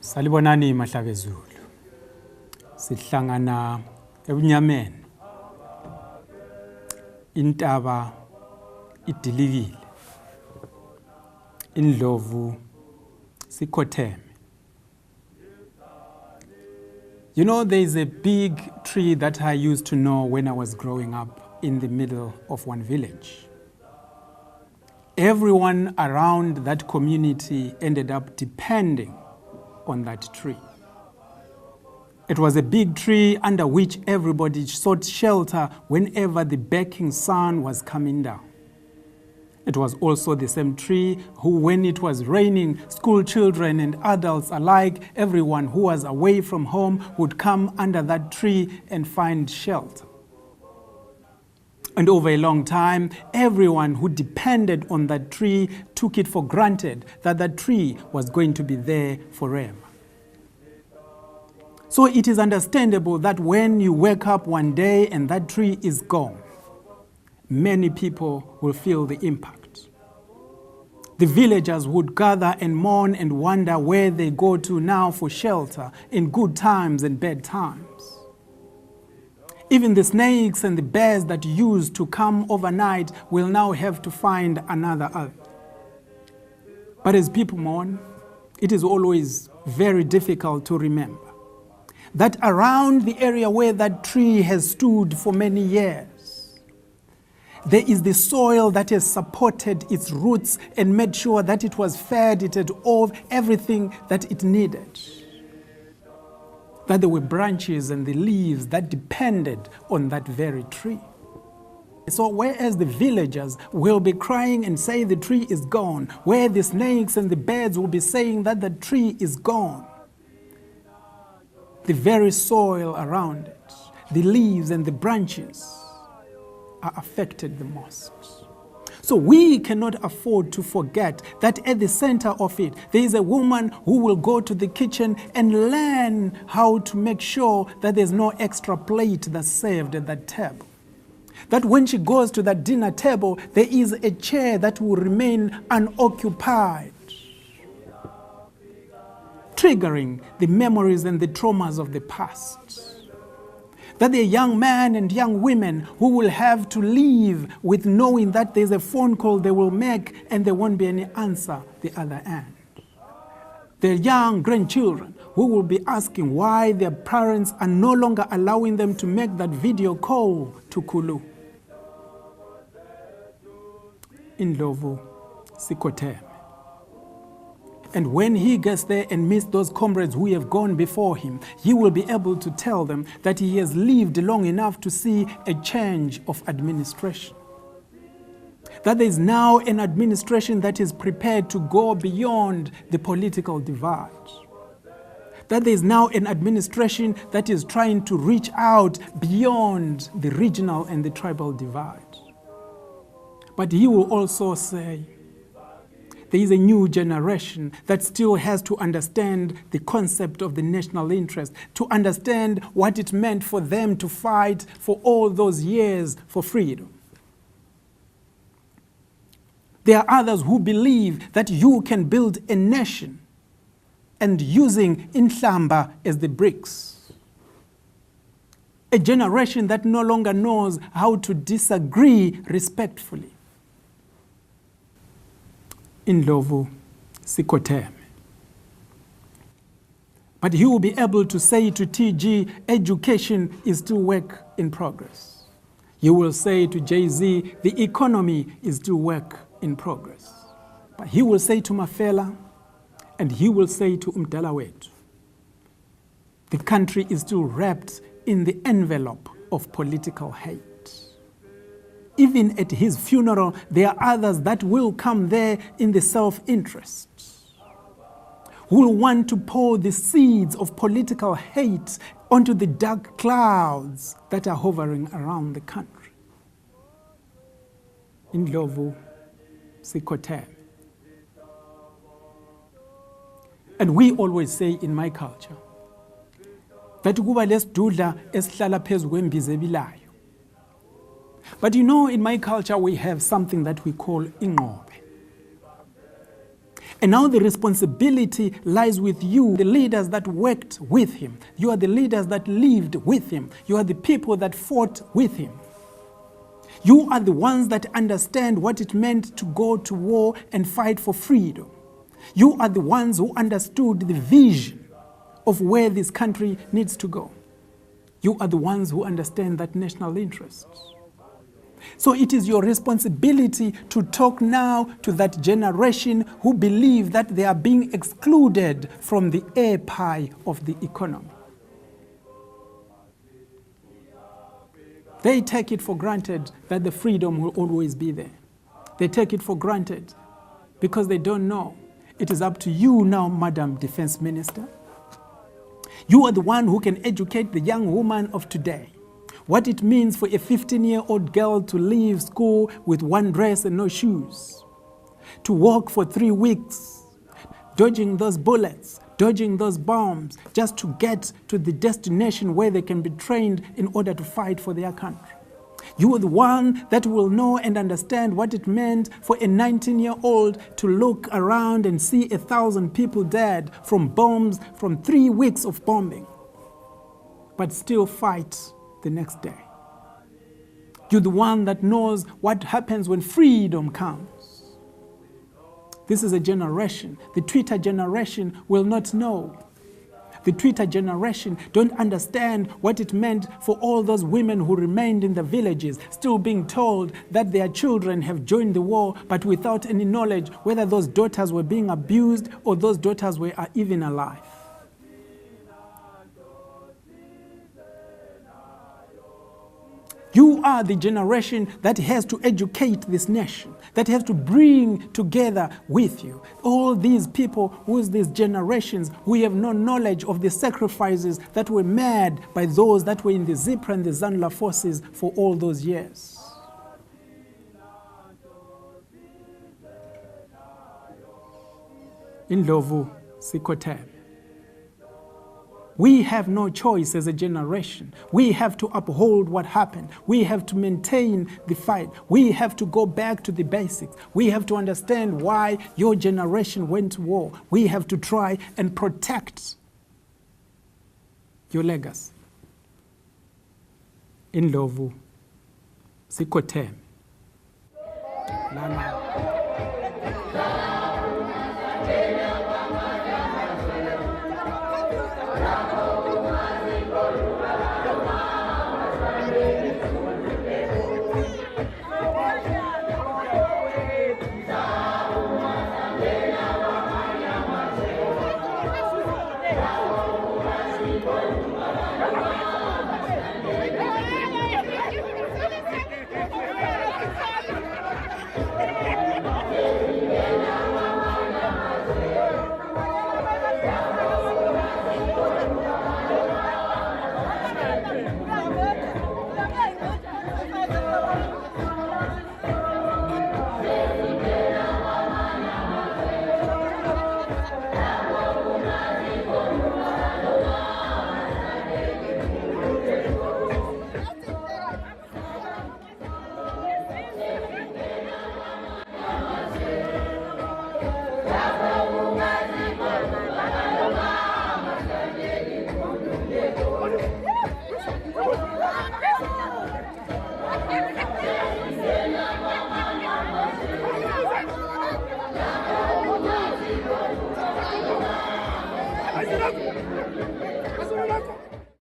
Salibonani mahlabezulu. Sihlangana ebunyameni. Intaba idilikile. Indlovu sikhotheme. You know, there is a big tree that I used to know when I was growing up in the middle of one village. Everyone around that community ended up depending on that tree. It was a big tree under which everybody sought shelter whenever the baking sun was coming down. It was also the same tree who, when it was raining, school children and adults alike, everyone who was away from home would come under that tree and find shelter. And over a long time, everyone who depended on that tree took it for granted that that tree was going to be there forever. So it is understandable that when you wake up one day and that tree is gone, many people will feel the impact. The villagers would gather and mourn and wonder where they go to now for shelter in good times and bad times. Even the snakes and the bears that used to come overnight will now have to find another outlet. But as people mourn, it is always very difficult to remember that around the area where that tree has stood for many years, there is the soil that has supported its roots and made sure that it was fed, it had all everything that it needed. That there were branches and the leaves that depended on that very tree. So whereas the villagers will be crying and say the tree is gone, where the snakes and the birds will be saying that the tree is gone, the very soil around it, the leaves and the branches are affected the most. So we cannot afford to forget that at the center of it, there is a woman who will go to the kitchen and learn how to make sure that there's no extra plate that's served at that table. That when she goes to that dinner table, there is a chair that will remain unoccupied, triggering the memories and the traumas of the past. That there are young men and young women who will have to leave with knowing that there's a phone call they will make and there won't be any answer the other end. There are young grandchildren who will be asking why their parents are no longer allowing them to make that video call to Kulu. Indlovu sikhotheme. And when he gets there and meets those comrades who have gone before him, he will be able to tell them that he has lived long enough to see a change of administration. That there is now an administration that is prepared to go beyond the political divide. That there is now an administration that is trying to reach out beyond the regional and the tribal divide. But he will also say, there is a new generation that still has to understand the concept of the national interest, to understand what it meant for them to fight for all those years for freedom. There are others who believe that you can build a nation and using inhlamba as the bricks. A generation that no longer knows how to disagree respectfully. Indlovu sikhotheme. But he will be able to say to TG, education is still work in progress. You will say to Jay-Z, the economy is still work in progress. But he will say to Mafela, and he will say to Umdalawethu, the country is still wrapped in the envelope of political hate. Even at his funeral, there are others that will come there in the self-interest, who will want to pour the seeds of political hate onto the dark clouds that are hovering around the country. Indlovu sikhotheme. And we always say in my culture that kuba lesidudla esihlala phezu kwembiza ebilayo. But you know, in my culture, we have something that we call ingobe. And now the responsibility lies with you, the leaders that worked with him. You are the leaders that lived with him. You are the people that fought with him. You are the ones that understand what it meant to go to war and fight for freedom. You are the ones who understood the vision of where this country needs to go. You are the ones who understand that national interest. So it is your responsibility to talk now to that generation who believe that they are being excluded from the air pie of the economy. They take it for granted that the freedom will always be there. They take it for granted because they don't know. It is up to you now, Madam Defense Minister. You are the one who can educate the young woman of today. What it means for a 15-year-old girl to leave school with one dress and no shoes. To walk for 3 weeks, dodging those bullets, dodging those bombs, just to get to the destination where they can be trained in order to fight for their country. You are the one that will know and understand what it meant for a 19-year-old to look around and see 1,000 people dead from bombs, from 3 weeks of bombing, but still fight the next day. You're the one that knows what happens when freedom comes. This is a generation. The Twitter generation will not know. The Twitter generation don't understand what it meant for all those women who remained in the villages, still being told that their children have joined the war, but without any knowledge whether those daughters were being abused or those daughters were even alive. You are the generation that has to educate this nation, that has to bring together with you all these people who these generations who have no knowledge of the sacrifices that were made by those that were in the Zipra and the Zanla forces for all those years. Indlovu sikhotheme. We have no choice as a generation. We have to uphold what happened. We have to maintain the fight. We have to go back to the basics. We have to understand why your generation went to war. We have to try and protect your legacy. Indlovu sikhotheme. That's what I like.